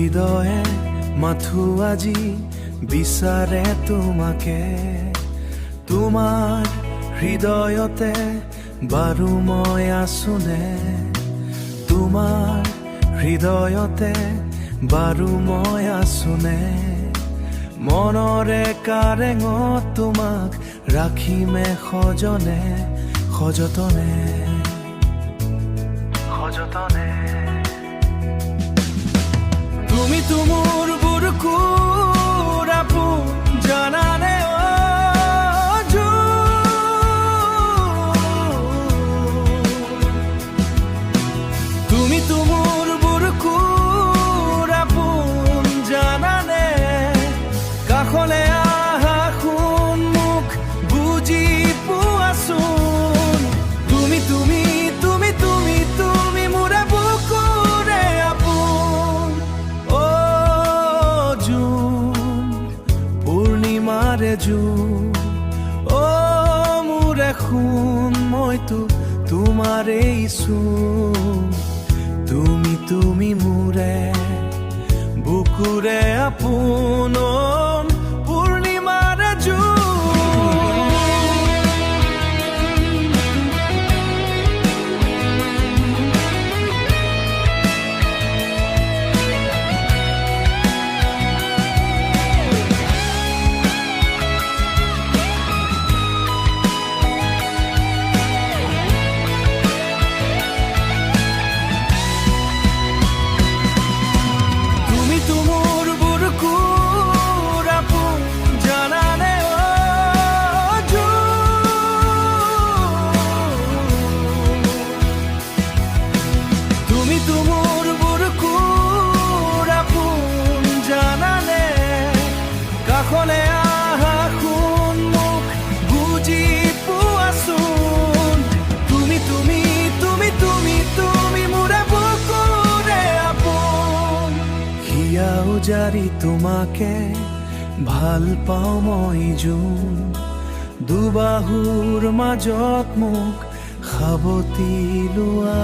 হৃদয়ে মাথো আজি বিচাৰে তোমাকে তোমাৰ হৃদয়তে বাৰু মই আছোনে তোমাৰ হৃদয়তে বাৰু মই আছোনে মনৰে কাৰেঙত তোমাক ৰাখিমে সজনে সযতনে সযতনে তুমি মোৰ বুকুৰ আপোন জানানে তুমি মোৰ বুকুৰ আপোন জানানে কাষলে আহা শুন মোক বুজি পোৱাচোন তুমি তুমি তুমি তুমি তুমি মোৰে বুকুৰে আপোন অ জোন পূৰ্ণিমাৰে জোন অ মোৰে শুন মইতো তোমাৰেই চোন তুমি তুমি মোৰে বুকুৰে আপোন পূৰ্ণিমাৰে জোন কাষলে আহা শুন মোক বুজি পোৱাচোন তুমি তুমি তুমি তুমি তুমি মোৰে বুকুৰে আপোন হিয়া উজাৰি তোমাকে ভাল পাওঁ মই জোন দুবাহুৰ মাজত মোক সাৱটি লোৱা